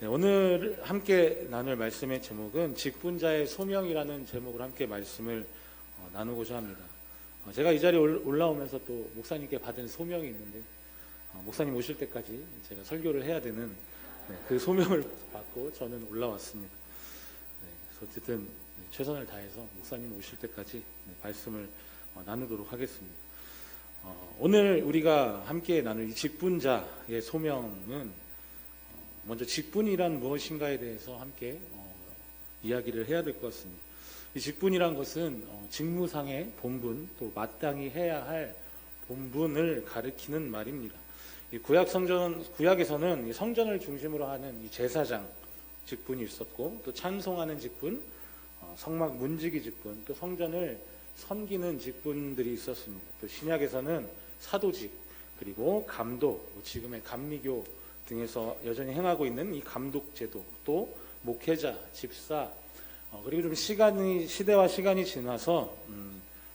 네, 오늘 함께 나눌 말씀의 제목은 직분자의 소명이라는 제목으로 함께 말씀을 나누고자 합니다. 제가 이 자리에 올라오면서 또 목사님께 받은 소명이 있는데 목사님 오실 때까지 제가 설교를 해야 되는 그 소명을 받고 저는 올라왔습니다. 그래서 어쨌든 최선을 다해서 목사님 오실 때까지 말씀을 나누도록 하겠습니다. 오늘 우리가 함께 나눌 이 직분자의 소명은 먼저 직분이란 무엇인가에 대해서 함께 이야기를 해야 될 것 같습니다. 이 직분이란 것은 직무상의 본분, 또 마땅히 해야 할 본분을 가리키는 말입니다. 이 구약에서는 이 성전을 중심으로 하는 이 제사장 직분이 있었고, 또 찬송하는 직분, 성막 문지기 직분, 또 성전을 섬기는 직분들이 있었습니다. 또 신약에서는 사도직, 그리고 감독, 지금의 감리교 등에서 여전히 행하고 있는 이 감독제도, 또 목회자, 집사, 그리고 좀 시대와 시간이 지나서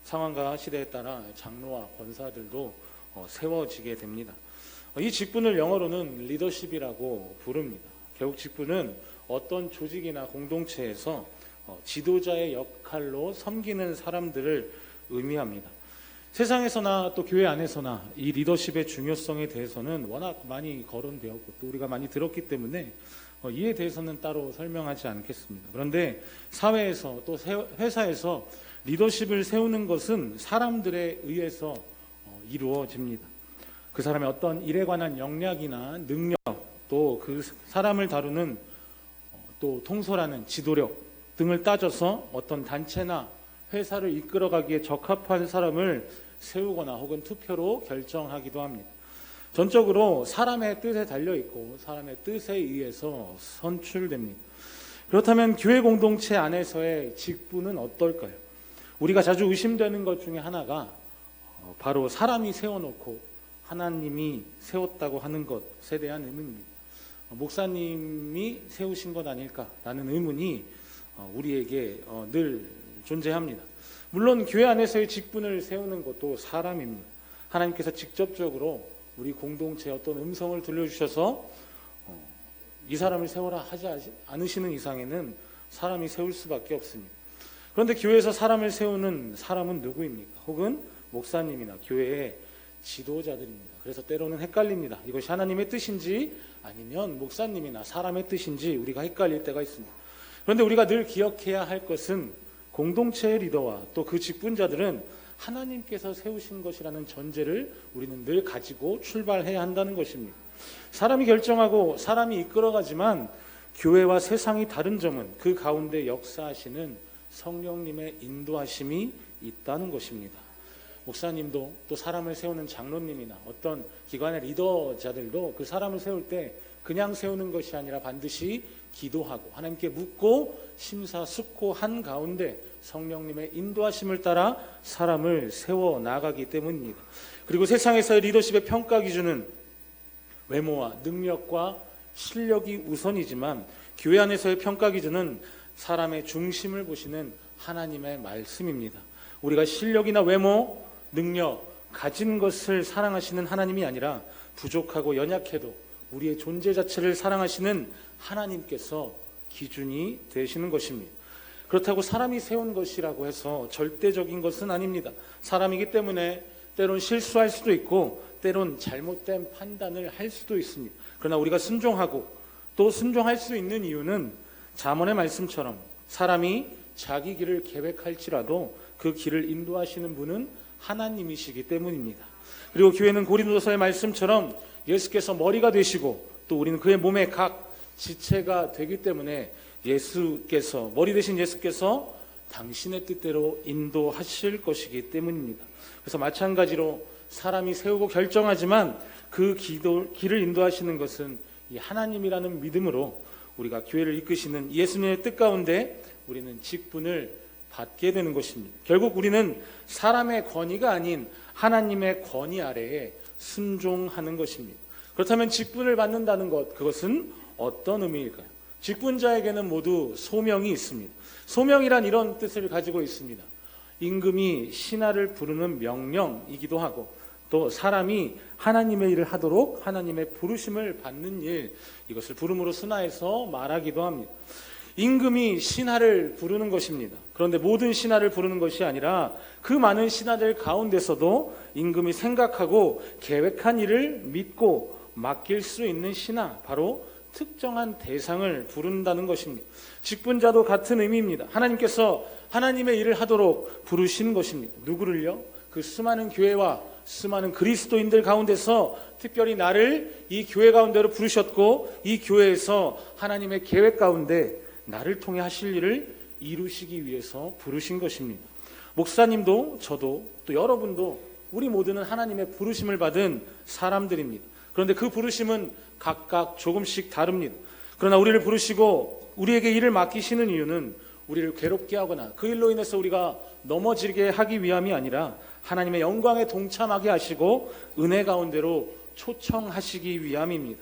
상황과 시대에 따라 장로와 권사들도 세워지게 됩니다. 이 직분을 영어로는 리더십이라고 부릅니다. 결국 직분은 어떤 조직이나 공동체에서 지도자의 역할로 섬기는 사람들을 의미합니다. 세상에서나 또 교회 안에서나 이 리더십의 중요성에 대해서는 워낙 많이 거론되었고 또 우리가 많이 들었기 때문에 이에 대해서는 따로 설명하지 않겠습니다. 그런데 사회에서 또 회사에서 리더십을 세우는 것은 사람들에 의해서 이루어집니다. 그 사람의 어떤 일에 관한 역량이나 능력, 또 그 사람을 다루는 또 통솔하는 지도력 등을 따져서 어떤 단체나 회사를 이끌어가기에 적합한 사람을 세우거나 혹은 투표로 결정하기도 합니다. 전적으로 사람의 뜻에 달려있고 사람의 뜻에 의해서 선출됩니다. 그렇다면 교회 공동체 안에서의 직분은 어떨까요? 우리가 자주 의심되는 것 중에 하나가 바로 사람이 세워놓고 하나님이 세웠다고 하는 것에 대한 의문입니다. 목사님이 세우신 것 아닐까라는 의문이 우리에게 늘 존재합니다. 물론 교회 안에서의 직분을 세우는 것도 사람입니다. 하나님께서 직접적으로 우리 공동체에 어떤 음성을 들려주셔서 이 사람을 세워라 하지 않으시는 이상에는 사람이 세울 수밖에 없습니다. 그런데 교회에서 사람을 세우는 사람은 누구입니까? 혹은 목사님이나 교회의 지도자들입니다. 그래서 때로는 헷갈립니다. 이것이 하나님의 뜻인지 아니면 목사님이나 사람의 뜻인지 우리가 헷갈릴 때가 있습니다. 그런데 우리가 늘 기억해야 할 것은 공동체의 리더와 또 그 직분자들은 하나님께서 세우신 것이라는 전제를 우리는 늘 가지고 출발해야 한다는 것입니다. 사람이 결정하고 사람이 이끌어가지만 교회와 세상이 다른 점은 그 가운데 역사하시는 성령님의 인도하심이 있다는 것입니다. 목사님도 또 사람을 세우는 장로님이나 어떤 기관의 리더자들도 그 사람을 세울 때 그냥 세우는 것이 아니라 반드시 기도하고 하나님께 묻고 심사숙고한 가운데 성령님의 인도하심을 따라 사람을 세워 나가기 때문입니다. 그리고 세상에서의 리더십의 평가 기준은 외모와 능력과 실력이 우선이지만 교회 안에서의 평가 기준은 사람의 중심을 보시는 하나님의 말씀입니다. 우리가 실력이나 외모, 능력, 가진 것을 사랑하시는 하나님이 아니라 부족하고 연약해도 우리의 존재 자체를 사랑하시는 하나님께서 기준이 되시는 것입니다. 그렇다고 사람이 세운 것이라고 해서 절대적인 것은 아닙니다. 사람이기 때문에 때론 실수할 수도 있고 때론 잘못된 판단을 할 수도 있습니다. 그러나 우리가 순종하고 또 순종할 수 있는 이유는 잠언의 말씀처럼 사람이 자기 길을 계획할지라도 그 길을 인도하시는 분은 하나님이시기 때문입니다. 그리고 교회는 고린도서의 말씀처럼 예수께서 머리가 되시고 또 우리는 그의 몸의 각 지체가 되기 때문에 예수께서 머리 되신 예수께서 당신의 뜻대로 인도하실 것이기 때문입니다. 그래서 마찬가지로 사람이 세우고 결정하지만 그 길을 인도하시는 것은 이 하나님이라는 믿음으로 우리가 교회를 이끄시는 예수님의 뜻 가운데 우리는 직분을 받게 되는 것입니다. 결국 우리는 사람의 권위가 아닌 하나님의 권위 아래에 순종하는 것입니다. 그렇다면 직분을 받는다는 것, 그것은 어떤 의미일까요? 직분자에게는 모두 소명이 있습니다. 소명이란 이런 뜻을 가지고 있습니다. 임금이 신하를 부르는 명령이기도 하고 또 사람이 하나님의 일을 하도록 하나님의 부르심을 받는 일, 이것을 부름으로 순화해서 말하기도 합니다. 임금이 신하를 부르는 것입니다. 그런데 모든 신하를 부르는 것이 아니라 그 많은 신하들 가운데서도 임금이 생각하고 계획한 일을 믿고 맡길 수 있는 신하, 바로 특정한 대상을 부른다는 것입니다. 직분자도 같은 의미입니다. 하나님께서 하나님의 일을 하도록 부르신 것입니다. 누구를요? 그 수많은 교회와 수많은 그리스도인들 가운데서 특별히 나를 이 교회 가운데로 부르셨고, 이 교회에서 하나님의 계획 가운데 나를 통해 하실 일을 이루시기 위해서 부르신 것입니다. 목사님도 저도 또 여러분도 우리 모두는 하나님의 부르심을 받은 사람들입니다. 그런데 그 부르심은 각각 조금씩 다릅니다. 그러나 우리를 부르시고 우리에게 일을 맡기시는 이유는 우리를 괴롭게 하거나 그 일로 인해서 우리가 넘어지게 하기 위함이 아니라 하나님의 영광에 동참하게 하시고 은혜 가운데로 초청하시기 위함입니다.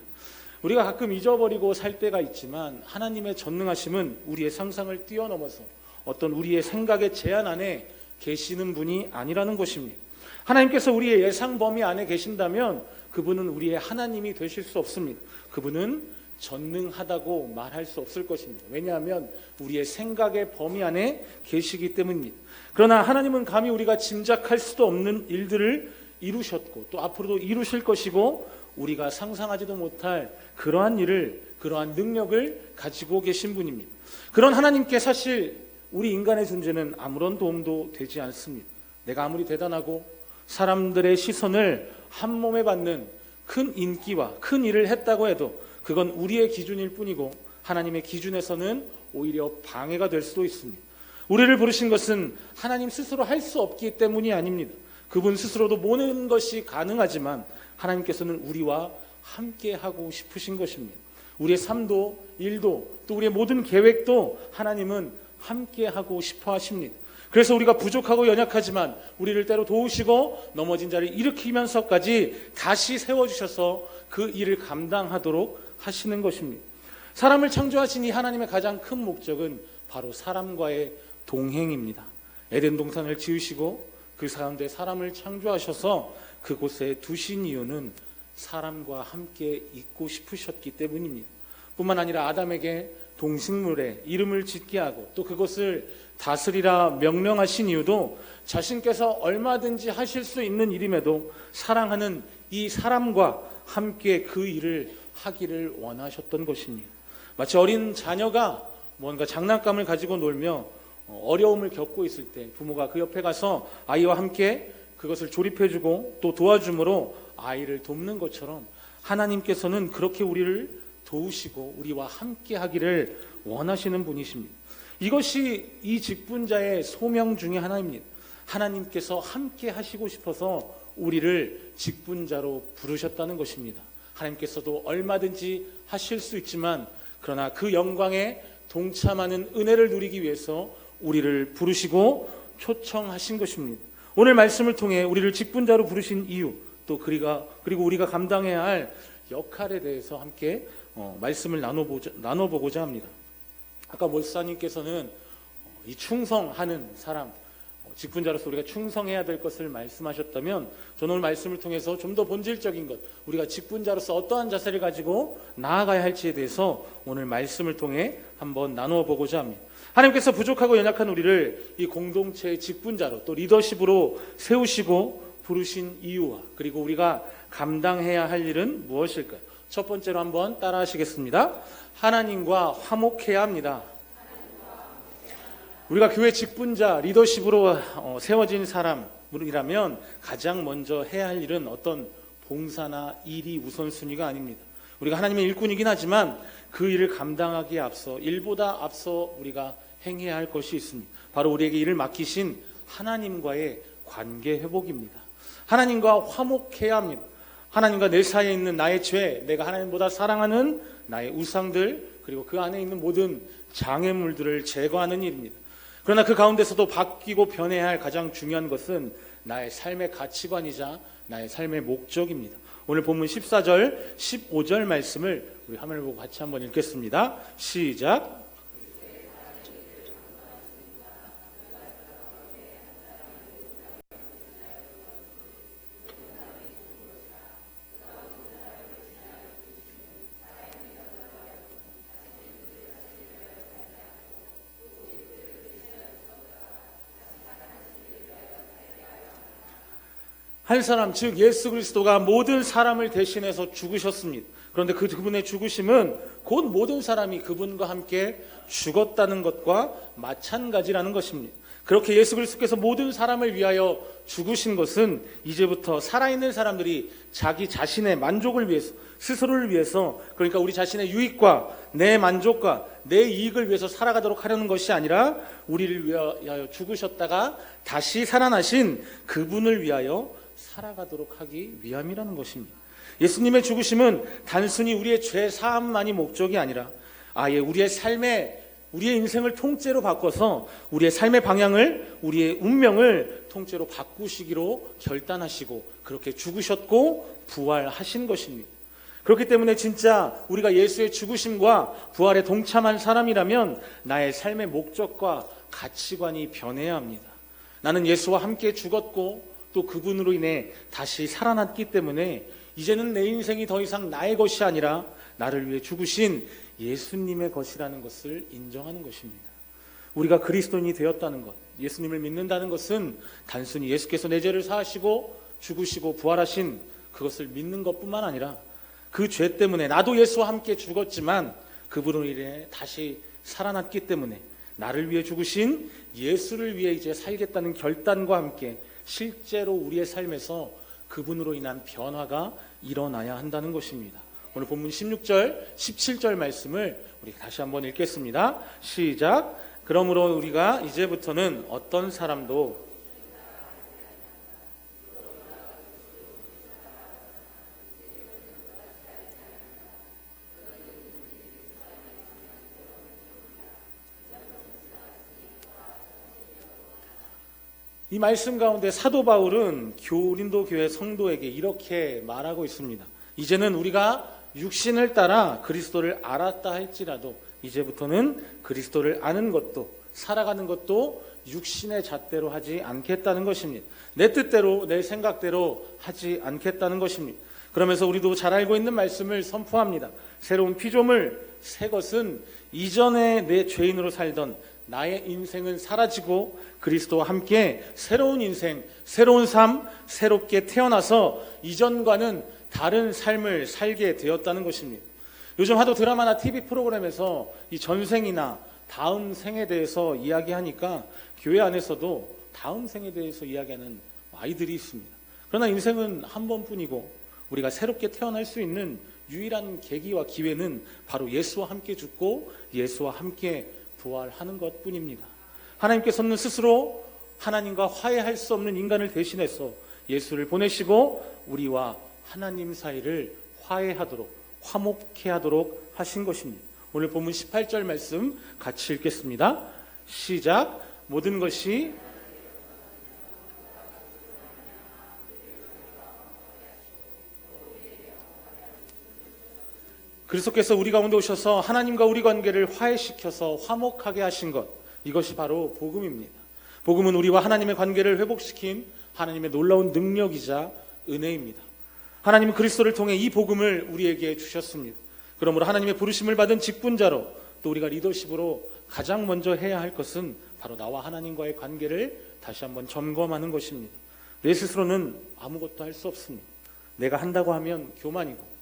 우리가 가끔 잊어버리고 살 때가 있지만 하나님의 전능하심은 우리의 상상을 뛰어넘어서 어떤 우리의 생각의 제한 안에 계시는 분이 아니라는 것입니다. 하나님께서 우리의 예상 범위 안에 계신다면 그분은 우리의 하나님이 되실 수 없습니다. 그분은 전능하다고 말할 수 없을 것입니다. 왜냐하면 우리의 생각의 범위 안에 계시기 때문입니다. 그러나 하나님은 감히 우리가 짐작할 수도 없는 일들을 이루셨고 또 앞으로도 이루실 것이고 우리가 상상하지도 못할 그러한 일을, 그러한 능력을 가지고 계신 분입니다. 그런 하나님께 사실 우리 인간의 존재는 아무런 도움도 되지 않습니다. 내가 아무리 대단하고 사람들의 시선을 한 몸에 받는 큰 인기와 큰 일을 했다고 해도 그건 우리의 기준일 뿐이고 하나님의 기준에서는 오히려 방해가 될 수도 있습니다. 우리를 부르신 것은 하나님 스스로 할 수 없기 때문이 아닙니다. 그분 스스로도 모든 것이 가능하지만 하나님께서는 우리와 함께 하고 싶으신 것입니다. 우리의 삶도 일도 또 우리의 모든 계획도 하나님은 함께 하고 싶어 하십니다. 그래서 우리가 부족하고 연약하지만 우리를 때로 도우시고 넘어진 자를 일으키면서까지 다시 세워주셔서 그 일을 감당하도록 하시는 것입니다. 사람을 창조하신 이 하나님의 가장 큰 목적은 바로 사람과의 동행입니다. 에덴 동산을 지으시고 그 가운데 사람을 창조하셔서 그곳에 두신 이유는 사람과 함께 있고 싶으셨기 때문입니다. 뿐만 아니라 아담에게 동식물에 이름을 짓게 하고 또 그것을 다스리라 명령하신 이유도 자신께서 얼마든지 하실 수 있는 일임에도 사랑하는 이 사람과 함께 그 일을 하기를 원하셨던 것입니다. 마치 어린 자녀가 뭔가 장난감을 가지고 놀며 어려움을 겪고 있을 때 부모가 그 옆에 가서 아이와 함께 그것을 조립해주고 또 도와줌으로 아이를 돕는 것처럼 하나님께서는 그렇게 우리를 도우시고 우리와 함께 하기를 원하시는 분이십니다. 이것이 이 직분자의 소명 중에 하나입니다. 하나님께서 함께 하시고 싶어서 우리를 직분자로 부르셨다는 것입니다. 하나님께서도 얼마든지 하실 수 있지만 그러나 그 영광에 동참하는 은혜를 누리기 위해서 우리를 부르시고 초청하신 것입니다. 오늘 말씀을 통해 우리를 직분자로 부르신 이유 또 그리고 우리가 감당해야 할 역할에 대해서 함께 말씀을 나눠보고자 합니다. 아까 목사님께서는 이 충성하는 사람, 직분자로서 우리가 충성해야 될 것을 말씀하셨다면 저는 오늘 말씀을 통해서 좀 더 본질적인 것, 우리가 직분자로서 어떠한 자세를 가지고 나아가야 할지에 대해서 오늘 말씀을 통해 한번 나누어 보고자 합니다. 하나님께서 부족하고 연약한 우리를 이 공동체의 직분자로 또 리더십으로 세우시고 부르신 이유와 그리고 우리가 감당해야 할 일은 무엇일까요? 첫 번째로 한번 따라 하시겠습니다. 하나님과 화목해야 합니다. 우리가 교회 직분자, 리더십으로 세워진 사람이라면 가장 먼저 해야 할 일은 어떤 봉사나 일이 우선순위가 아닙니다. 우리가 하나님의 일꾼이긴 하지만 그 일을 감당하기에 앞서 일보다 앞서 우리가 행해야 할 것이 있습니다. 바로 우리에게 일을 맡기신 하나님과의 관계 회복입니다. 하나님과 화목해야 합니다. 하나님과 내 사이에 있는 나의 죄, 내가 하나님보다 사랑하는 나의 우상들, 그리고 그 안에 있는 모든 장애물들을 제거하는 일입니다. 그러나 그 가운데서도 바뀌고 변해야 할 가장 중요한 것은 나의 삶의 가치관이자 나의 삶의 목적입니다. 오늘 본문 14절, 15절 말씀을 우리 화면을 보고 같이 한번 읽겠습니다. 시작. 한 사람, 즉 예수 그리스도가 모든 사람을 대신해서 죽으셨습니다. 그런데 그분의 죽으심은 곧 모든 사람이 그분과 함께 죽었다는 것과 마찬가지라는 것입니다. 그렇게 예수 그리스도께서 모든 사람을 위하여 죽으신 것은 이제부터 살아있는 사람들이 자기 자신의 만족을 위해서, 스스로를 위해서, 그러니까 우리 자신의 유익과 내 만족과 내 이익을 위해서 살아가도록 하려는 것이 아니라 우리를 위하여 죽으셨다가 다시 살아나신 그분을 위하여 살아가도록 하기 위함이라는 것입니다. 예수님의 죽으심은 단순히 우리의 죄 사함만이 목적이 아니라 아예 우리의 인생을 통째로 바꿔서 우리의 삶의 방향을, 우리의 운명을 통째로 바꾸시기로 결단하시고 그렇게 죽으셨고 부활하신 것입니다. 그렇기 때문에 진짜 우리가 예수의 죽으심과 부활에 동참한 사람이라면 나의 삶의 목적과 가치관이 변해야 합니다. 나는 예수와 함께 죽었고 또 그분으로 인해 다시 살아났기 때문에 이제는 내 인생이 더 이상 나의 것이 아니라 나를 위해 죽으신 예수님의 것이라는 것을 인정하는 것입니다. 우리가 그리스도인이 되었다는 것, 예수님을 믿는다는 것은 단순히 예수께서 내 죄를 사하시고 죽으시고 부활하신 그것을 믿는 것뿐만 아니라 그 죄 때문에 나도 예수와 함께 죽었지만 그분으로 인해 다시 살아났기 때문에 나를 위해 죽으신 예수를 위해 이제 살겠다는 결단과 함께 실제로 우리의 삶에서 그분으로 인한 변화가 일어나야 한다는 것입니다. 오늘 본문 16절, 17절 말씀을 우리 다시 한번 읽겠습니다. 시작. 그러므로 우리가 이제부터는 어떤 사람도 이 말씀 가운데 사도 바울은 고린도 교회 성도에게 이렇게 말하고 있습니다. 이제는 우리가 육신을 따라 그리스도를 알았다 할지라도 이제부터는 그리스도를 아는 것도 살아가는 것도 육신의 잣대로 하지 않겠다는 것입니다. 내 뜻대로 내 생각대로 하지 않겠다는 것입니다. 그러면서 우리도 잘 알고 있는 말씀을 선포합니다. 새로운 피조물, 새 것은 이전에 내 죄인으로 살던 나의 인생은 사라지고 그리스도와 함께 새로운 인생, 새로운 삶, 새롭게 태어나서 이전과는 다른 삶을 살게 되었다는 것입니다. 요즘 하도 드라마나 TV 프로그램에서 이 전생이나 다음 생에 대해서 이야기하니까 교회 안에서도 다음 생에 대해서 이야기하는 아이들이 있습니다. 그러나 인생은 한 번뿐이고 우리가 새롭게 태어날 수 있는 유일한 계기와 기회는 바로 예수와 함께 죽고 예수와 함께 부활하는 것뿐입니다. 하나님께서는 스스로 하나님과 화해할 수 없는 인간을 대신해서 예수를 보내시고 우리와 하나님 사이를 화해하도록, 화목케 하도록 하신 것입니다. 오늘 본문 18절 말씀 같이 읽겠습니다. 시작. 모든 것이 그리스도께서 우리 가운데 오셔서 하나님과 우리 관계를 화해시켜서 화목하게 하신 것, 이것이 바로 복음입니다. 복음은 우리와 하나님의 관계를 회복시킨 하나님의 놀라운 능력이자 은혜입니다. 하나님은 그리스도를 통해 이 복음을 우리에게 주셨습니다. 그러므로 하나님의 부르심을 받은 직분자로 또 우리가 리더십으로 가장 먼저 해야 할 것은 바로 나와 하나님과의 관계를 다시 한번 점검하는 것입니다. 내 스스로는 아무것도 할 수 없습니다. 내가 한다고 하면 교만이고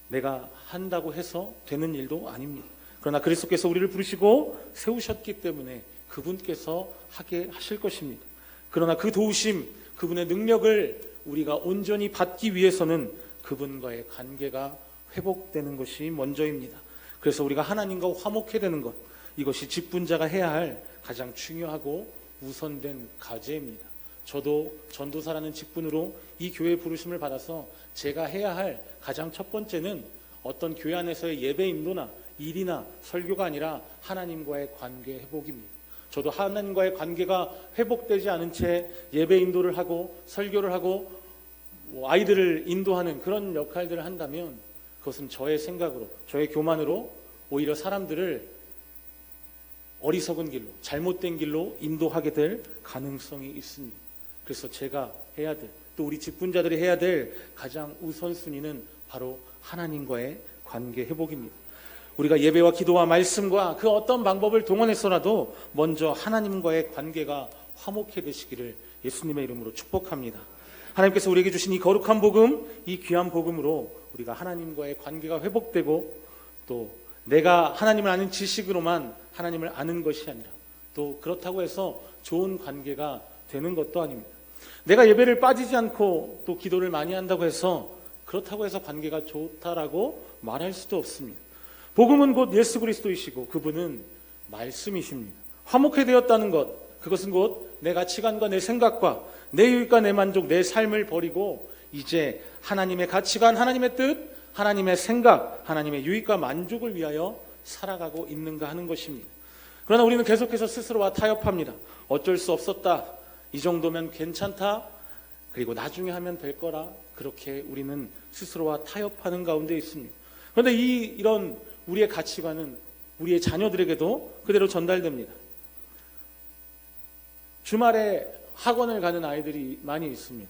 내가 한다고 해서 되는 일도 아닙니다. 그러나 그리스도께서 우리를 부르시고 세우셨기 때문에 그분께서 하게 하실 것입니다. 그러나 그 도우심, 그분의 능력을 우리가 온전히 받기 위해서는 그분과의 관계가 회복되는 것이 먼저입니다. 그래서 우리가 하나님과 화목해야 되는 것, 이것이 직분자가 해야 할 가장 중요하고 우선된 과제입니다. 저도 전도사라는 직분으로 이 교회의 부르심을 받아서 제가 해야 할 가장 첫 번째는 어떤 교회 안에서의 예배 인도나 일이나 설교가 아니라 하나님과의 관계 회복입니다. 저도 하나님과의 관계가 회복되지 않은 채 예배 인도를 하고 설교를 하고 아이들을 인도하는 그런 역할들을 한다면 그것은 저의 생각으로, 저의 교만으로 오히려 사람들을 어리석은 길로, 잘못된 길로 인도하게 될 가능성이 있습니다. 그래서 제가 해야 될, 또 우리 직분자들이 해야 될 가장 우선순위는 바로 하나님과의 관계 회복입니다. 우리가 예배와 기도와 말씀과 그 어떤 방법을 동원해서라도 먼저 하나님과의 관계가 화목해 되시기를 예수님의 이름으로 축복합니다. 하나님께서 우리에게 주신 이 거룩한 복음, 이 귀한 복음으로 우리가 하나님과의 관계가 회복되고, 또 내가 하나님을 아는 지식으로만 하나님을 아는 것이 아니라, 또 그렇다고 해서 좋은 관계가 되는 것도 아닙니다. 내가 예배를 빠지지 않고 또 기도를 많이 한다고 해서, 그렇다고 해서 관계가 좋다라고 말할 수도 없습니다. 복음은 곧 예수 그리스도이시고 그분은 말씀이십니다. 화목해 되었다는 것, 그것은 곧 내 가치관과 내 생각과 내 유익과 내 만족, 내 삶을 버리고 이제 하나님의 가치관, 하나님의 뜻, 하나님의 생각, 하나님의 유익과 만족을 위하여 살아가고 있는가 하는 것입니다. 그러나 우리는 계속해서 스스로와 타협합니다. 어쩔 수 없었다, 이 정도면 괜찮다, 그리고 나중에 하면 될 거라, 그렇게 우리는 스스로와 타협하는 가운데 있습니다. 그런데 이런 우리의 가치관은 우리의 자녀들에게도 그대로 전달됩니다. 주말에 학원을 가는 아이들이 많이 있습니다.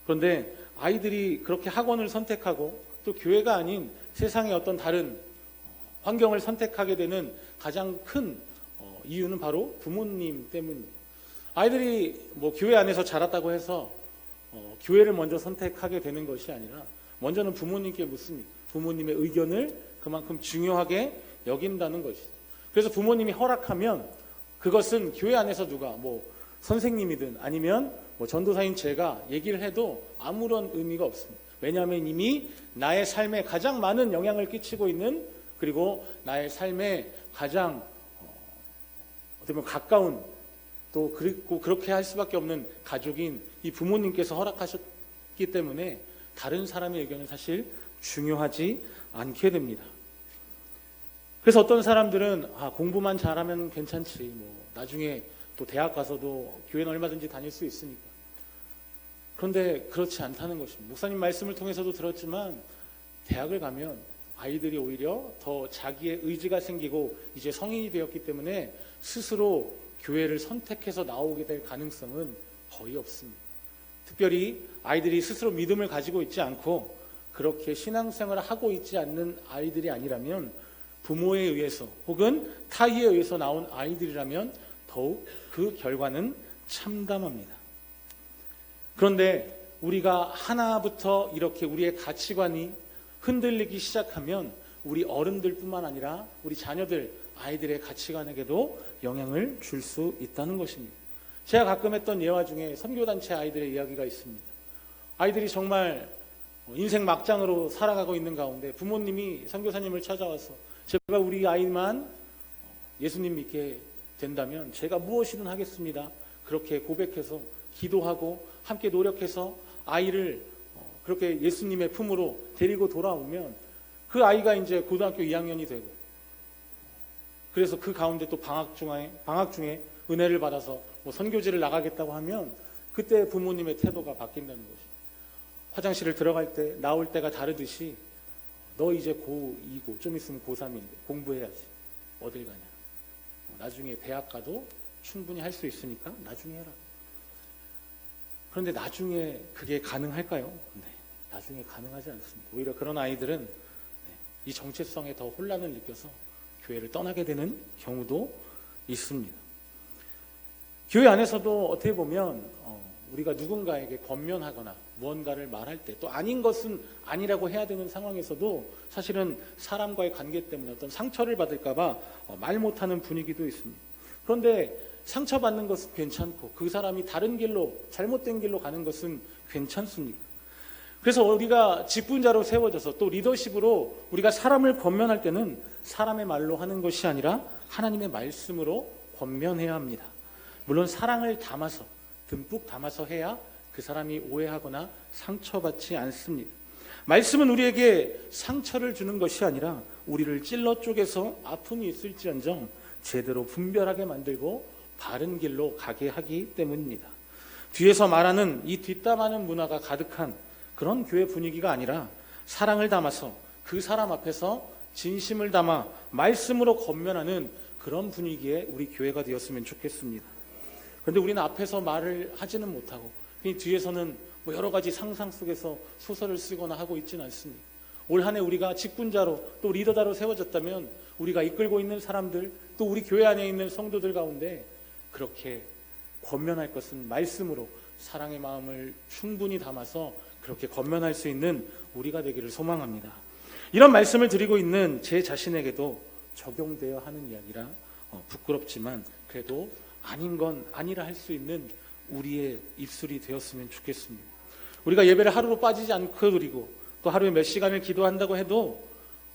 그런데 아이들이 그렇게 학원을 선택하고 또 교회가 아닌 세상의 어떤 다른 환경을 선택하게 되는 가장 큰 이유는 바로 부모님 때문입니다. 아이들이 교회 안에서 자랐다고 해서 교회를 먼저 선택하게 되는 것이 아니라 먼저는 부모님께 묻습니다. 부모님의 의견을 그만큼 중요하게 여긴다는 것이죠. 그래서 부모님이 허락하면 그것은 교회 안에서 누가 선생님이든 아니면 전도사인 제가 얘기를 해도 아무런 의미가 없습니다. 왜냐하면 이미 나의 삶에 가장 많은 영향을 끼치고 있는, 그리고 나의 삶에 가장 어떻게 보면 가까운, 또 그렇게 할 수밖에 없는 가족인 이 부모님께서 허락하셨기 때문에 다른 사람의 의견은 사실 중요하지 않게 됩니다. 그래서 어떤 사람들은 공부만 잘하면 괜찮지, 나중에 또 대학 가서도 교회는 얼마든지 다닐 수 있으니까. 그런데 그렇지 않다는 것입니다. 목사님 말씀을 통해서도 들었지만 대학을 가면 아이들이 오히려 더 자기의 의지가 생기고 이제 성인이 되었기 때문에 스스로 교회를 선택해서 나오게 될 가능성은 거의 없습니다. 특별히 아이들이 스스로 믿음을 가지고 있지 않고 그렇게 신앙생활을 하고 있지 않는 아이들이 아니라면, 부모에 의해서 혹은 타의에 의해서 나온 아이들이라면 더욱 그 결과는 참담합니다. 그런데 우리가 하나부터 이렇게 우리의 가치관이 흔들리기 시작하면 우리 어른들뿐만 아니라 우리 자녀들, 아이들의 가치관에게도 영향을 줄 수 있다는 것입니다. 제가 가끔 했던 예화 중에 선교단체 아이들의 이야기가 있습니다. 아이들이 정말 인생 막장으로 살아가고 있는 가운데 부모님이 선교사님을 찾아와서 제가 우리 아이만 예수님 믿게 된다면 제가 무엇이든 하겠습니다, 그렇게 고백해서 기도하고 함께 노력해서 아이를 그렇게 예수님의 품으로 데리고 돌아오면 그 아이가 이제 고등학교 2학년이 되고, 그래서 그 가운데 또 방학 중에 은혜를 받아서 선교지를 나가겠다고 하면 그때 부모님의 태도가 바뀐다는 거죠. 화장실을 들어갈 때 나올 때가 다르듯이 너 이제 고2고 좀 있으면 고3인데 공부해야지, 어딜 가냐, 나중에 대학 가도 충분히 할 수 있으니까 나중에 해라. 그런데 나중에 그게 가능할까요? 네, 나중에 가능하지 않습니다. 오히려 그런 아이들은 이 정체성에 더 혼란을 느껴서 교회를 떠나게 되는 경우도 있습니다. 교회 안에서도 어떻게 보면 우리가 누군가에게 권면하거나 무언가를 말할 때 또 아닌 것은 아니라고 해야 되는 상황에서도 사실은 사람과의 관계 때문에 어떤 상처를 받을까 봐 말 못하는 분위기도 있습니다. 그런데 상처받는 것은 괜찮고 그 사람이 다른 길로, 잘못된 길로 가는 것은 괜찮습니까? 그래서 우리가 직분자로 세워져서 또 리더십으로 우리가 사람을 권면할 때는 사람의 말로 하는 것이 아니라 하나님의 말씀으로 권면해야 합니다. 물론 사랑을 담아서, 듬뿍 담아서 해야 그 사람이 오해하거나 상처받지 않습니다. 말씀은 우리에게 상처를 주는 것이 아니라 우리를 찔러 쪼개서 아픔이 있을지언정 제대로 분별하게 만들고 바른 길로 가게 하기 때문입니다. 뒤에서 말하는 이 뒷담화하는 문화가 가득한 그런 교회 분위기가 아니라 사랑을 담아서 그 사람 앞에서 진심을 담아 말씀으로 권면하는 그런 분위기에 우리 교회가 되었으면 좋겠습니다. 그런데 우리는 앞에서 말을 하지는 못하고 그냥 뒤에서는 여러 가지 상상 속에서 소설을 쓰거나 하고 있지는 않습니다. 올 한 해 우리가 직분자로 또 리더자로 세워졌다면 우리가 이끌고 있는 사람들, 또 우리 교회 안에 있는 성도들 가운데 그렇게 권면할 것은 말씀으로, 사랑의 마음을 충분히 담아서 그렇게 권면할 수 있는 우리가 되기를 소망합니다. 이런 말씀을 드리고 있는 제 자신에게도 적용되어 하는 이야기라 부끄럽지만 그래도 아닌 건 아니라 할 수 있는 우리의 입술이 되었으면 좋겠습니다. 우리가 예배를 하루로 빠지지 않고 드리고 또 하루에 몇 시간을 기도한다고 해도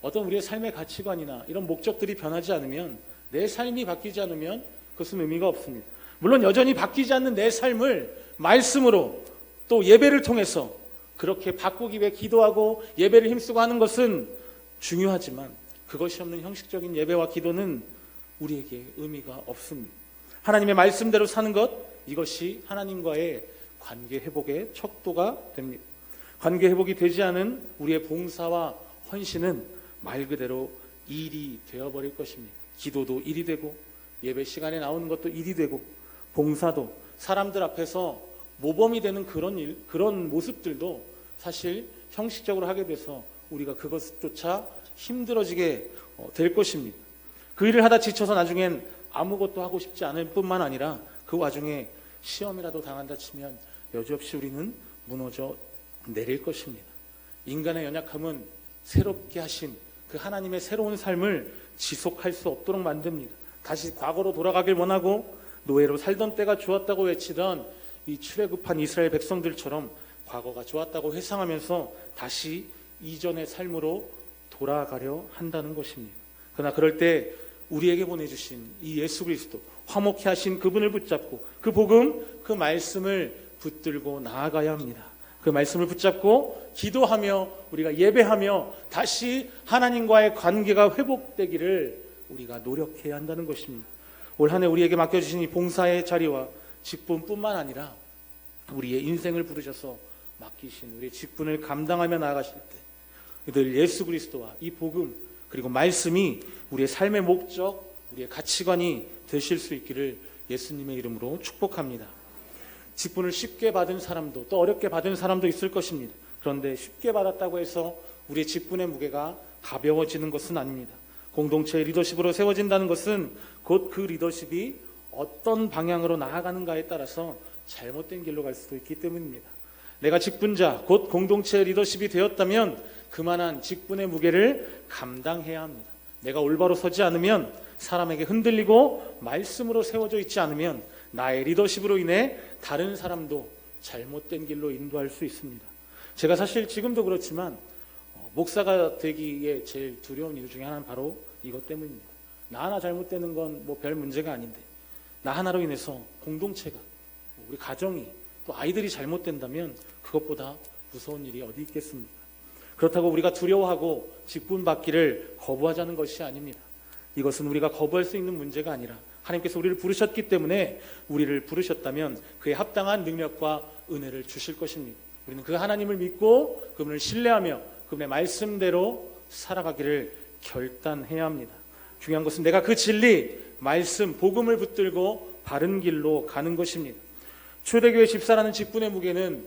어떤 우리의 삶의 가치관이나 이런 목적들이 변하지 않으면, 내 삶이 바뀌지 않으면 그것은 의미가 없습니다. 물론 여전히 바뀌지 않는 내 삶을 말씀으로 또 예배를 통해서 그렇게 바꾸기 위해 기도하고 예배를 힘쓰고 하는 것은 중요하지만 그것이 없는 형식적인 예배와 기도는 우리에게 의미가 없습니다. 하나님의 말씀대로 사는 것, 이것이 하나님과의 관계 회복의 척도가 됩니다. 관계 회복이 되지 않은 우리의 봉사와 헌신은 말 그대로 일이 되어버릴 것입니다. 기도도 일이 되고 예배 시간에 나오는 것도 일이 되고 봉사도 사람들 앞에서 모범이 되는 그런 모습들도 사실 형식적으로 하게 돼서 우리가 그것조차 힘들어지게 될 것입니다. 그 일을 하다 지쳐서 나중엔 아무것도 하고 싶지 않을 뿐만 아니라 그 와중에 시험이라도 당한다 치면 여지없이 우리는 무너져 내릴 것입니다. 인간의 연약함은 새롭게 하신 그 하나님의 새로운 삶을 지속할 수 없도록 만듭니다. 다시 과거로 돌아가길 원하고 노예로 살던 때가 좋았다고 외치던 이 출애굽한 이스라엘 백성들처럼 과거가 좋았다고 회상하면서 다시 이전의 삶으로 돌아가려 한다는 것입니다. 그러나 그럴 때 우리에게 보내주신 이 예수 그리스도, 화목케 하신 그분을 붙잡고 그 복음, 그 말씀을 붙들고 나아가야 합니다. 그 말씀을 붙잡고 기도하며 우리가 예배하며 다시 하나님과의 관계가 회복되기를 우리가 노력해야 한다는 것입니다. 올 한 해 우리에게 맡겨주신 이 봉사의 자리와 직분뿐만 아니라 우리의 인생을 부르셔서 맡기신 우리의 직분을 감당하며 나아가실 때 늘 예수 그리스도와 이 복음 그리고 말씀이 우리의 삶의 목적, 우리의 가치관이 되실 수 있기를 예수님의 이름으로 축복합니다. 직분을 쉽게 받은 사람도 또 어렵게 받은 사람도 있을 것입니다. 그런데 쉽게 받았다고 해서 우리의 직분의 무게가 가벼워지는 것은 아닙니다. 공동체의 리더십으로 세워진다는 것은 곧 그 리더십이 어떤 방향으로 나아가는가에 따라서 잘못된 길로 갈 수도 있기 때문입니다. 내가 직분자, 곧 공동체의 리더십이 되었다면 그만한 직분의 무게를 감당해야 합니다. 내가 올바로 서지 않으면, 사람에게 흔들리고 말씀으로 세워져 있지 않으면 나의 리더십으로 인해 다른 사람도 잘못된 길로 인도할 수 있습니다. 제가 사실 지금도 그렇지만 목사가 되기에 제일 두려운 이유 중에 하나는 바로 이것 때문입니다. 나 하나 잘못되는 건 뭐 별 문제가 아닌데 나 하나로 인해서 공동체가, 우리 가정이, 또 아이들이 잘못된다면 그것보다 무서운 일이 어디 있겠습니까? 그렇다고 우리가 두려워하고 직분 받기를 거부하자는 것이 아닙니다. 이것은 우리가 거부할 수 있는 문제가 아니라 하나님께서 우리를 부르셨기 때문에, 우리를 부르셨다면 그에 합당한 능력과 은혜를 주실 것입니다. 우리는 그 하나님을 믿고 그분을 신뢰하며 그분의 말씀대로 살아가기를 결단해야 합니다. 중요한 것은 내가 그 진리, 말씀, 복음을 붙들고 바른 길로 가는 것입니다. 초대교회 집사라는 직분의 무게는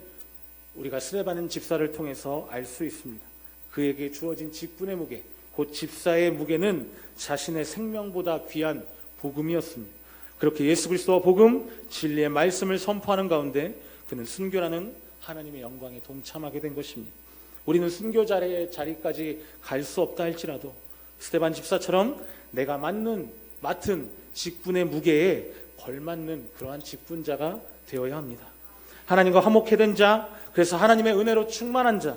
우리가 스데반 집사를 통해서 알 수 있습니다. 그에게 주어진 직분의 무게, 곧 집사의 무게는 자신의 생명보다 귀한 복음이었습니다. 그렇게 예수 그리스도와 복음, 진리의 말씀을 선포하는 가운데 그는 순교라는 하나님의 영광에 동참하게 된 것입니다. 우리는 순교 자리까지 갈 수 없다 할지라도 스데반 집사처럼 내가 맡은 직분의 무게에 걸맞는 그러한 직분자가 되어야 합니다. 하나님과 화목해 된 자, 그래서 하나님의 은혜로 충만한 자,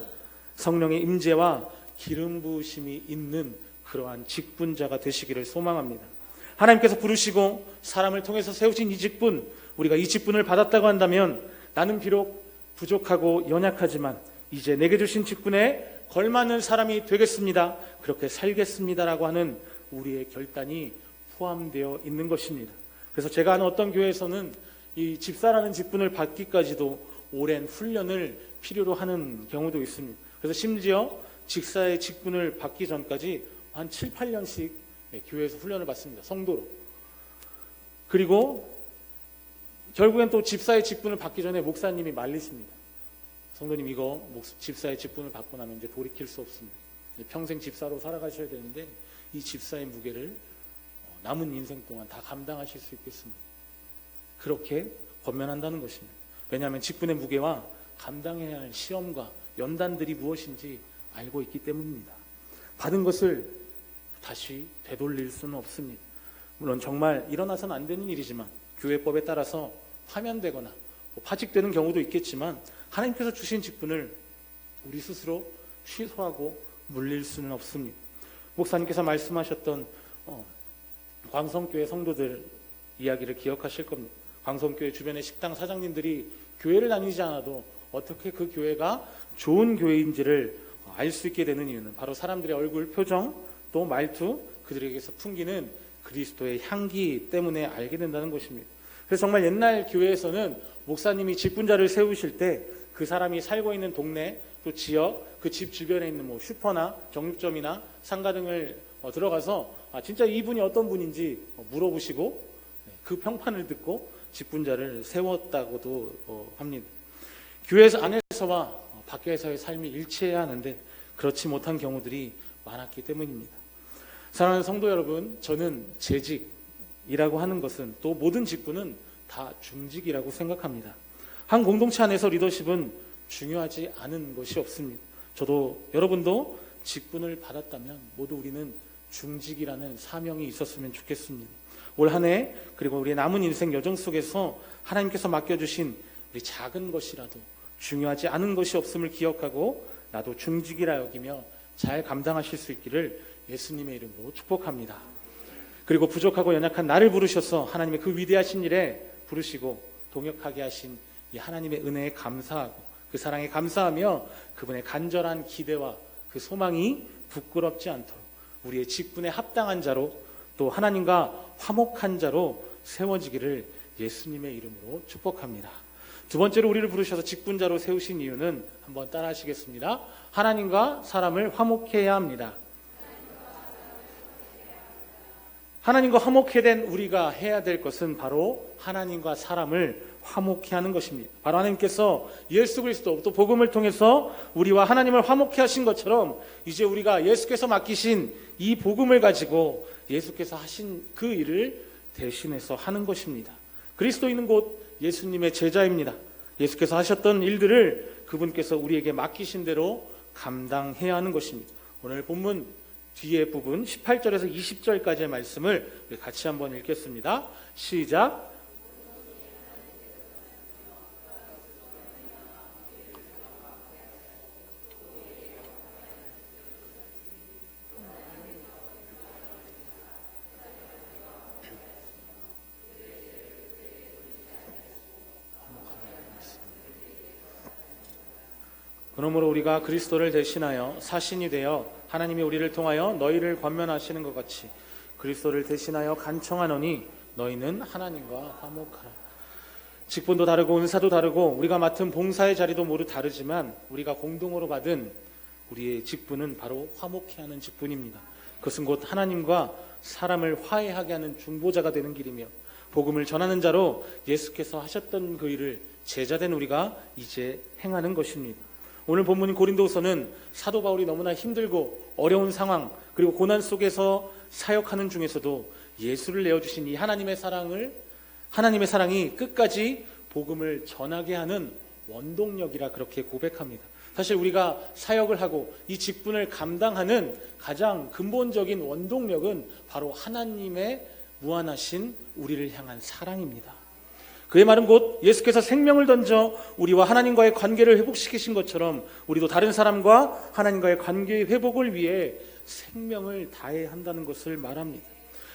성령의 임재와 기름 부으심이 있는 그러한 직분자가 되시기를 소망합니다. 하나님께서 부르시고 사람을 통해서 세우신 이 직분, 우리가 이 직분을 받았다고 한다면 나는 비록 부족하고 연약하지만 이제 내게 주신 직분에 걸맞는 사람이 되겠습니다, 그렇게 살겠습니다라고 하는 우리의 결단이 포함되어 있는 것입니다. 그래서 제가 아는 어떤 교회에서는 이 집사라는 직분을 받기까지도 오랜 훈련을 필요로 하는 경우도 있습니다. 그래서 심지어 집사의 직분을 받기 전까지 한 7, 8년씩 교회에서 훈련을 받습니다. 성도로. 그리고 결국엔 또 집사의 직분을 받기 전에 목사님이 말리십니다. 성도님, 이거 집사의 직분을 받고 나면 이제 돌이킬 수 없습니다. 평생 집사로 살아가셔야 되는데 이 집사의 무게를 남은 인생 동안 다 감당하실 수 있겠습니다. 그렇게 권면한다는 것입니다. 왜냐하면 직분의 무게와 감당해야 할 시험과 연단들이 무엇인지 알고 있기 때문입니다. 받은 것을 다시 되돌릴 수는 없습니다. 물론 정말 일어나서는 안 되는 일이지만 교회법에 따라서 파면되거나 파직되는 경우도 있겠지만 하나님께서 주신 직분을 우리 스스로 취소하고 물릴 수는 없습니다. 목사님께서 말씀하셨던 광성교회 성도들 이야기를 기억하실 겁니다. 광성교회 주변의 식당 사장님들이 교회를 다니지 않아도 어떻게 그 교회가 좋은 교회인지를 알 수 있게 되는 이유는 바로 사람들의 얼굴 표정 또 말투, 그들에게서 풍기는 그리스도의 향기 때문에 알게 된다는 것입니다. 그래서 정말 옛날 교회에서는 목사님이 직분자를 세우실 때 그 사람이 살고 있는 동네 또 지역, 그 집 주변에 있는 슈퍼나 정육점이나 상가 등을 들어가서 진짜 이분이 어떤 분인지 물어보시고 그 평판을 듣고 직분자를 세웠다고도 합니다. 교회 안에서와 밖에서의 삶이 일치해야 하는데 그렇지 못한 경우들이 많았기 때문입니다. 사랑하는 성도 여러분, 저는 재직이라고 하는 것은 또 모든 직분은 다 중직이라고 생각합니다. 한 공동체 안에서 리더십은 중요하지 않은 것이 없습니다. 저도 여러분도 직분을 받았다면 모두 우리는 중직이라는 사명이 있었으면 좋겠습니다. 올 한 해 그리고 우리의 남은 인생 여정 속에서 하나님께서 맡겨주신 우리 작은 것이라도 중요하지 않은 것이 없음을 기억하고 나도 중직이라 여기며 잘 감당하실 수 있기를 예수님의 이름으로 축복합니다. 그리고 부족하고 연약한 나를 부르셔서 하나님의 그 위대하신 일에 부르시고 동역하게 하신 이 하나님의 은혜에 감사하고 그 사랑에 감사하며 그분의 간절한 기대와 그 소망이 부끄럽지 않도록 우리의 직분에 합당한 자로 또 하나님과 화목한 자로 세워지기를 예수님의 이름으로 축복합니다. 두 번째로 우리를 부르셔서 직분자로 세우신 이유는 한번 따라 하시겠습니다. 하나님과 사람을 화목해야 합니다. 하나님과 화목해 된 우리가 해야 될 것은 바로 하나님과 사람을 화목해 하는 것입니다. 바로 하나님께서 예수 그리스도 또 복음을 통해서 우리와 하나님을 화목해 하신 것처럼 이제 우리가 예수께서 맡기신 이 복음을 가지고 예수께서 하신 그 일을 대신해서 하는 것입니다. 그리스도인은 곧 예수님의 제자입니다. 예수께서 하셨던 일들을 그분께서 우리에게 맡기신 대로 감당해야 하는 것입니다. 오늘 본문 뒤에 부분 18절에서 20절까지의 말씀을 같이 한번 읽겠습니다. 시작. 그러므로 우리가 그리스도를 대신하여 사신이 되어 하나님이 우리를 통하여 너희를 권면하시는 것 같이 그리스도를 대신하여 간청하노니 너희는 하나님과 화목하라. 직분도 다르고 은사도 다르고 우리가 맡은 봉사의 자리도 모두 다르지만 우리가 공동으로 받은 우리의 직분은 바로 화목해 하는 직분입니다. 그것은 곧 하나님과 사람을 화해하게 하는 중보자가 되는 길이며 복음을 전하는 자로 예수께서 하셨던 그 일을 제자된 우리가 이제 행하는 것입니다. 오늘 본문인 고린도서는 사도 바울이 너무나 힘들고 어려운 상황 그리고 고난 속에서 사역하는 중에서도 예수를 내어주신 이 하나님의 사랑이 끝까지 복음을 전하게 하는 원동력이라 그렇게 고백합니다. 사실 우리가 사역을 하고 이 직분을 감당하는 가장 근본적인 원동력은 바로 하나님의 무한하신 우리를 향한 사랑입니다. 그의 말은 곧 예수께서 생명을 던져 우리와 하나님과의 관계를 회복시키신 것처럼 우리도 다른 사람과 하나님과의 관계의 회복을 위해 생명을 다해야 한다는 것을 말합니다.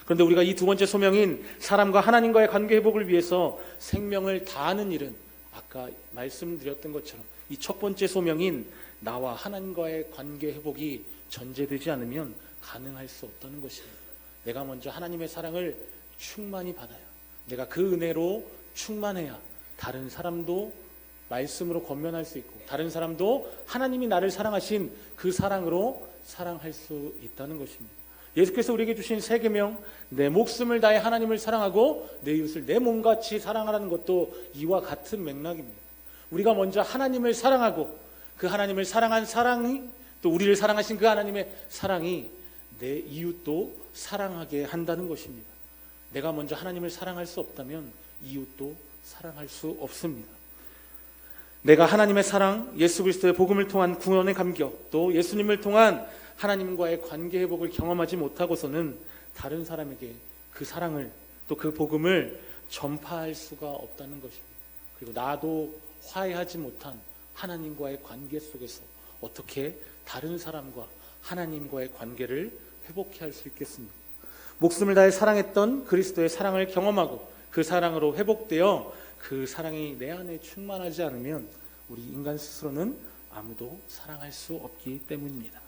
그런데 우리가 이 두 번째 소명인 사람과 하나님과의 관계 회복을 위해서 생명을 다하는 일은 아까 말씀드렸던 것처럼 이 첫 번째 소명인 나와 하나님과의 관계 회복이 전제되지 않으면 가능할 수 없다는 것입니다. 내가 먼저 하나님의 사랑을 충만히 받아야, 내가 그 은혜로 충만해야 다른 사람도 말씀으로 권면할 수 있고 다른 사람도 하나님이 나를 사랑하신 그 사랑으로 사랑할 수 있다는 것입니다. 예수께서 우리에게 주신 세 계명, 내 목숨을 다해 하나님을 사랑하고 내 이웃을 내 몸같이 사랑하라는 것도 이와 같은 맥락입니다. 우리가 먼저 하나님을 사랑하고 그 하나님을 사랑한 사랑이 또 우리를 사랑하신 그 하나님의 사랑이 내 이웃도 사랑하게 한다는 것입니다. 내가 먼저 하나님을 사랑할 수 없다면 이웃도 사랑할 수 없습니다. 내가 하나님의 사랑, 예수 그리스도의 복음을 통한 구원의 감격, 또 예수님을 통한 하나님과의 관계 회복을 경험하지 못하고서는 다른 사람에게 그 사랑을 또 그 복음을 전파할 수가 없다는 것입니다. 그리고 나도 화해하지 못한 하나님과의 관계 속에서 어떻게 다른 사람과 하나님과의 관계를 회복해 할 수 있겠습니까? 목숨을 다해 사랑했던 그리스도의 사랑을 경험하고 그 사랑으로 회복되어 그 사랑이 내 안에 충만하지 않으면 우리 인간 스스로는 아무도 사랑할 수 없기 때문입니다.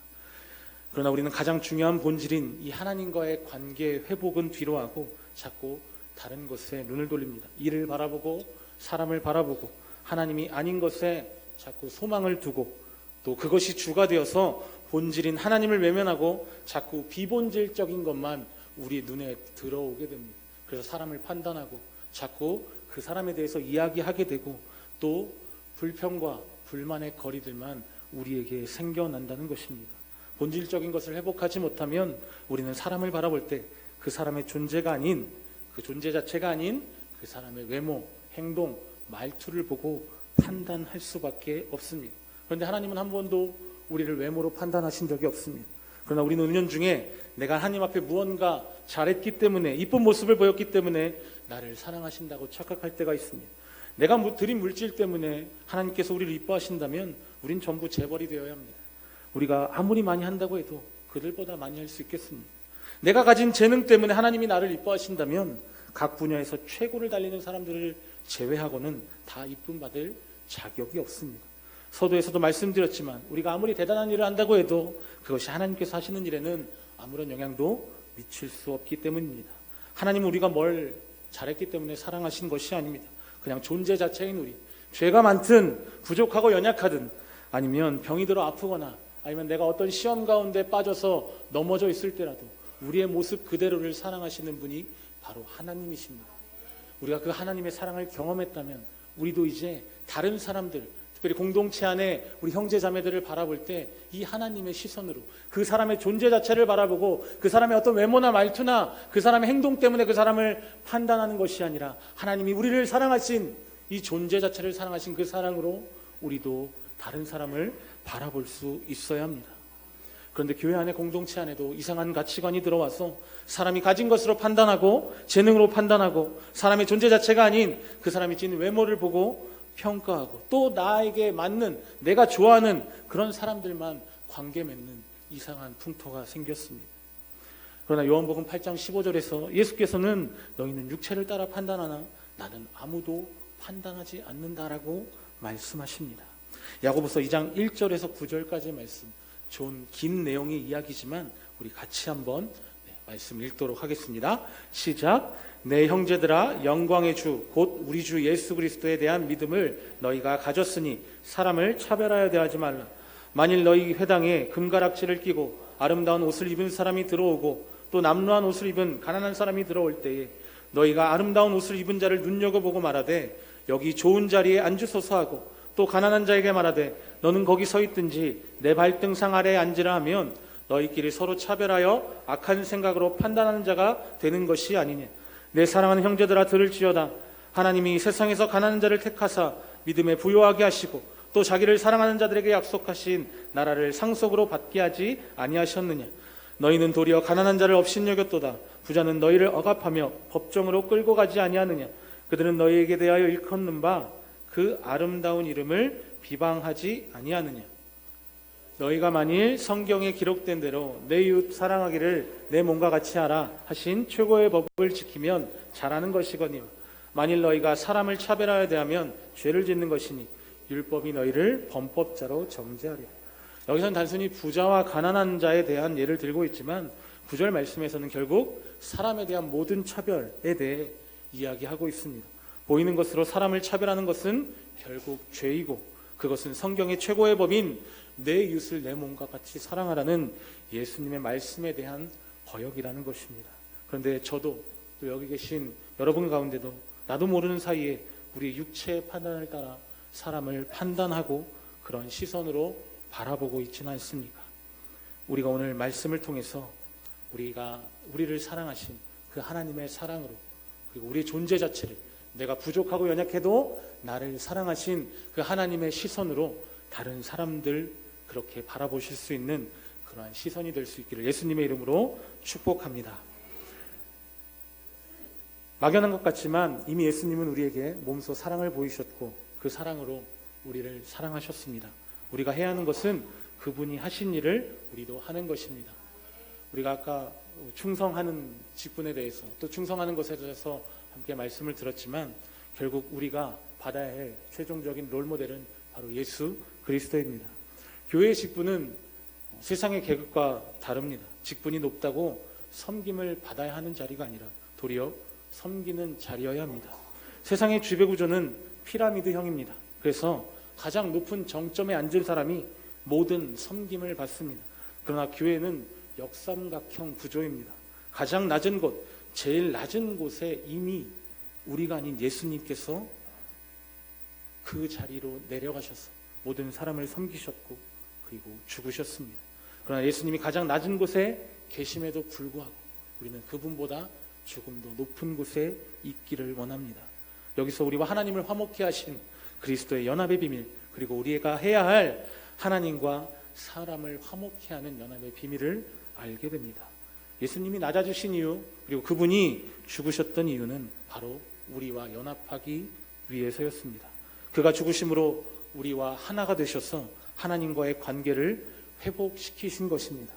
그러나 우리는 가장 중요한 본질인 이 하나님과의 관계 회복은 뒤로하고 자꾸 다른 것에 눈을 돌립니다. 이를 바라보고 사람을 바라보고 하나님이 아닌 것에 자꾸 소망을 두고 또 그것이 주가 되어서 본질인 하나님을 외면하고 자꾸 비본질적인 것만 우리 눈에 들어오게 됩니다. 그래서 사람을 판단하고 자꾸 그 사람에 대해서 이야기하게 되고 또 불평과 불만의 거리들만 우리에게 생겨난다는 것입니다. 본질적인 것을 회복하지 못하면 우리는 사람을 바라볼 때 그 사람의 존재가 아닌 그 존재 자체가 아닌 그 사람의 외모, 행동, 말투를 보고 판단할 수밖에 없습니다. 그런데 하나님은 한 번도 우리를 외모로 판단하신 적이 없습니다. 그러나 우리는 은연중에 내가 하나님 앞에 무언가 잘했기 때문에 이쁜 모습을 보였기 때문에 나를 사랑하신다고 착각할 때가 있습니다. 내가 드린 물질 때문에 하나님께서 우리를 이뻐하신다면 우린 전부 재벌이 되어야 합니다. 우리가 아무리 많이 한다고 해도 그들보다 많이 할 수 있겠습니다. 내가 가진 재능 때문에 하나님이 나를 이뻐하신다면 각 분야에서 최고를 달리는 사람들을 제외하고는 다 이쁨 받을 자격이 없습니다. 서두에서도 말씀드렸지만 우리가 아무리 대단한 일을 한다고 해도 그것이 하나님께서 하시는 일에는 아무런 영향도 미칠 수 없기 때문입니다. 하나님은 우리가 뭘 잘했기 때문에 사랑하신 것이 아닙니다. 그냥 존재 자체인 우리, 죄가 많든 부족하고 연약하든 아니면 병이 들어 아프거나 아니면 내가 어떤 시험 가운데 빠져서 넘어져 있을 때라도 우리의 모습 그대로를 사랑하시는 분이 바로 하나님이십니다. 우리가 그 하나님의 사랑을 경험했다면 우리도 이제 다른 사람들, 특별히 공동체 안에 우리 형제 자매들을 바라볼 때 이 하나님의 시선으로 그 사람의 존재 자체를 바라보고 그 사람의 어떤 외모나 말투나 그 사람의 행동 때문에 그 사람을 판단하는 것이 아니라 하나님이 우리를 사랑하신 이 존재 자체를 사랑하신 그 사랑으로 우리도 다른 사람을 바라볼 수 있어야 합니다. 그런데 교회 안에 공동체 안에도 이상한 가치관이 들어와서 사람이 가진 것으로 판단하고 재능으로 판단하고 사람의 존재 자체가 아닌 그 사람이 지닌 외모를 보고 평가하고 또 나에게 맞는 내가 좋아하는 그런 사람들만 관계 맺는 이상한 풍토가 생겼습니다. 그러나 요한복음 8장 15절에서 예수께서는 너희는 육체를 따라 판단하나 나는 아무도 판단하지 않는다라고 말씀하십니다. 야고보서 2장 1절에서 9절까지의 말씀, 좋은 긴 내용의 이야기지만 우리 같이 한번 말씀 읽도록 하겠습니다. 시작. 내 형제들아, 영광의 주 곧 우리 주 예수 그리스도에 대한 믿음을 너희가 가졌으니 사람을 차별하여 대하지 말라. 만일 너희 회당에 금가락지를 끼고 아름다운 옷을 입은 사람이 들어오고 또 남루한 옷을 입은 가난한 사람이 들어올 때에 너희가 아름다운 옷을 입은 자를 눈여겨보고 말하되 여기 좋은 자리에 앉으소서 하고 또 가난한 자에게 말하되 너는 거기 서 있든지 내 발등상 아래에 앉으라 하면 너희끼리 서로 차별하여 악한 생각으로 판단하는 자가 되는 것이 아니냐. 내 사랑하는 형제들아, 들을지어다. 하나님이 세상에서 가난한 자를 택하사 믿음에 부요하게 하시고 또 자기를 사랑하는 자들에게 약속하신 나라를 상속으로 받게 하지 아니하셨느냐. 너희는 도리어 가난한 자를 업신여겼도다. 부자는 너희를 억압하며 법정으로 끌고 가지 아니하느냐. 그들은 너희에게 대하여 일컫는 바 그 아름다운 이름을 비방하지 아니하느냐. 너희가 만일 성경에 기록된 대로 내 이웃 사랑하기를 내 몸과 같이 하라 하신 최고의 법을 지키면 잘하는 것이거니와 만일 너희가 사람을 차별하여 대하면 죄를 짓는 것이니 율법이 너희를 범법자로 정죄하리라. 여기서는 단순히 부자와 가난한 자에 대한 예를 들고 있지만 9절 말씀에서는 결국 사람에 대한 모든 차별에 대해 이야기하고 있습니다. 보이는 것으로 사람을 차별하는 것은 결국 죄이고 그것은 성경의 최고의 법인 내 이웃을 내 몸과 같이 사랑하라는 예수님의 말씀에 대한 거역이라는 것입니다. 그런데 저도 또 여기 계신 여러분 가운데도 나도 모르는 사이에 우리 육체의 판단을 따라 사람을 판단하고 그런 시선으로 바라보고 있지는 않습니까? 우리가 오늘 말씀을 통해서 우리를 사랑하신 그 하나님의 사랑으로 그리고 우리의 존재 자체를 내가 부족하고 연약해도 나를 사랑하신 그 하나님의 시선으로 다른 사람들 그렇게 바라보실 수 있는 그러한 시선이 될 수 있기를 예수님의 이름으로 축복합니다. 막연한 것 같지만 이미 예수님은 우리에게 몸소 사랑을 보이셨고 그 사랑으로 우리를 사랑하셨습니다. 우리가 해야 하는 것은 그분이 하신 일을 우리도 하는 것입니다. 우리가 아까 충성하는 직분에 대해서 또 충성하는 것에 대해서 함께 말씀을 들었지만 결국 우리가 받아야 할 최종적인 롤모델은 바로 예수 그리스도입니다. 교회의 직분은 세상의 계급과 다릅니다. 직분이 높다고 섬김을 받아야 하는 자리가 아니라 도리어 섬기는 자리여야 합니다. 세상의 지배구조는 피라미드형입니다. 그래서 가장 높은 정점에 앉은 사람이 모든 섬김을 받습니다. 그러나 교회는 역삼각형 구조입니다. 가장 낮은 곳, 제일 낮은 곳에 이미 우리가 아닌 예수님께서 그 자리로 내려가셔서 모든 사람을 섬기셨고 그리고 죽으셨습니다. 그러나 예수님이 가장 낮은 곳에 계심에도 불구하고 우리는 그분보다 조금 더 높은 곳에 있기를 원합니다. 여기서 우리와 하나님을 화목케 하신 그리스도의 연합의 비밀, 그리고 우리가 해야 할 하나님과 사람을 화목케 하는 연합의 비밀을 알게 됩니다. 예수님이 낮아지신 이유, 그리고 그분이 죽으셨던 이유는 바로 우리와 연합하기 위해서였습니다. 그가 죽으심으로 우리와 하나가 되셔서 하나님과의 관계를 회복시키신 것입니다.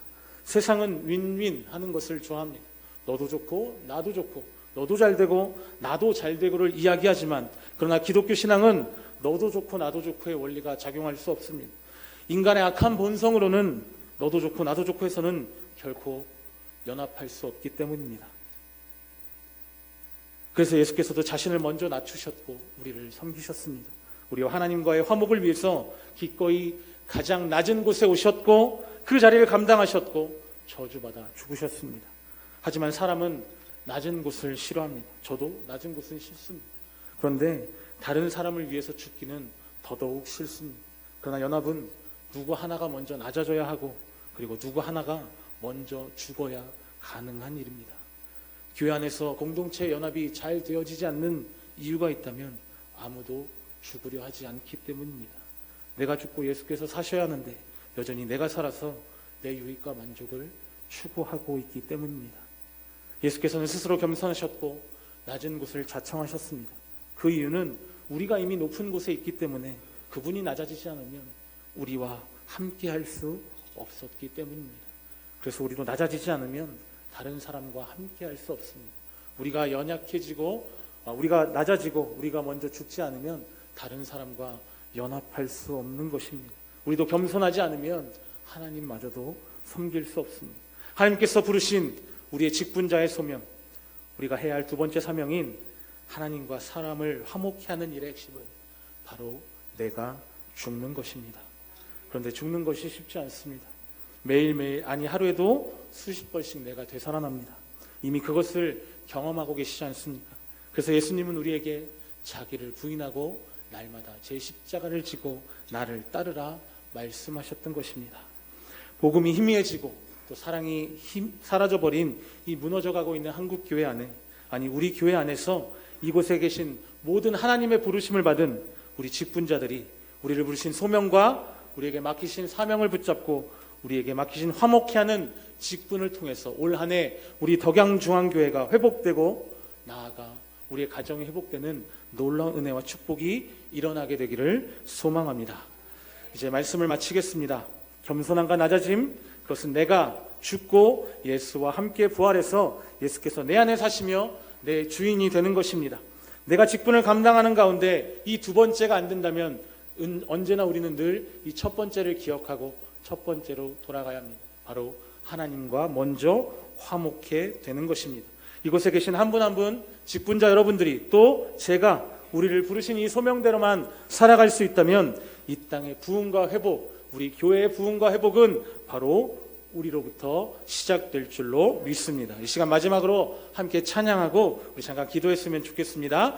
세상은 윈윈 하는 것을 좋아합니다. 너도 좋고 나도 좋고 너도 잘되고 나도 잘되고를 이야기하지만 그러나 기독교 신앙은 너도 좋고 나도 좋고의 원리가 작용할 수 없습니다. 인간의 악한 본성으로는 너도 좋고 나도 좋고 해서는 결코 연합할 수 없기 때문입니다. 그래서 예수께서도 자신을 먼저 낮추셨고 우리를 섬기셨습니다. 우리와 하나님과의 화목을 위해서 기꺼이 가장 낮은 곳에 오셨고 그 자리를 감당하셨고 저주받아 죽으셨습니다. 하지만 사람은 낮은 곳을 싫어합니다. 저도 낮은 곳은 싫습니다. 그런데 다른 사람을 위해서 죽기는 더더욱 싫습니다. 그러나 연합은 누구 하나가 먼저 낮아져야 하고 그리고 누구 하나가 먼저 죽어야 가능한 일입니다. 교회 안에서 공동체 연합이 잘 되어지지 않는 이유가 있다면 아무도 죽으려 하지 않기 때문입니다. 내가 죽고 예수께서 사셔야 하는데 여전히 내가 살아서 내 유익과 만족을 추구하고 있기 때문입니다. 예수께서는 스스로 겸손하셨고 낮은 곳을 자청하셨습니다. 그 이유는 우리가 이미 높은 곳에 있기 때문에 그분이 낮아지지 않으면 우리와 함께 할 수 없었기 때문입니다. 그래서 우리도 낮아지지 않으면 다른 사람과 함께 할 수 없습니다. 우리가 연약해지고 우리가 낮아지고 우리가 먼저 죽지 않으면 다른 사람과 연합할 수 없는 것입니다. 우리도 겸손하지 않으면 하나님마저도 섬길 수 없습니다. 하나님께서 부르신 우리의 직분자의 소명, 우리가 해야 할 두 번째 사명인 하나님과 사람을 화목케 하는 일의 핵심은 바로 내가 죽는 것입니다. 그런데 죽는 것이 쉽지 않습니다. 매일매일, 아니 하루에도 수십 번씩 내가 되살아납니다. 이미 그것을 경험하고 계시지 않습니까? 그래서 예수님은 우리에게 자기를 부인하고 날마다 제 십자가를 지고 나를 따르라 말씀하셨던 것입니다. 복음이 희미해지고 또 사랑이 사라져버린 이 무너져가고 있는 한국교회 안에, 아니 우리 교회 안에서 이곳에 계신 모든 하나님의 부르심을 받은 우리 직분자들이 우리를 부르신 소명과 우리에게 맡기신 사명을 붙잡고 우리에게 맡기신 화목케 하는 직분을 통해서 올 한 해 우리 덕양중앙교회가 회복되고 나아가 우리의 가정이 회복되는 놀라운 은혜와 축복이 일어나게 되기를 소망합니다. 이제 말씀을 마치겠습니다. 겸손함과 낮아짐, 그것은 내가 죽고 예수와 함께 부활해서 예수께서 내 안에 사시며 내 주인이 되는 것입니다. 내가 직분을 감당하는 가운데 이 두 번째가 안 된다면 언제나 우리는 늘 이 첫 번째를 기억하고 첫 번째로 돌아가야 합니다. 바로 하나님과 먼저 화목해 되는 것입니다. 이곳에 계신 한 분 한 분 직분자 여러분들이 또 제가 우리를 부르신 이 소명대로만 살아갈 수 있다면 이 땅의 부흥과 회복, 우리 교회의 부흥과 회복은 바로 우리로부터 시작될 줄로 믿습니다. 이 시간 마지막으로 함께 찬양하고 우리 잠깐 기도했으면 좋겠습니다.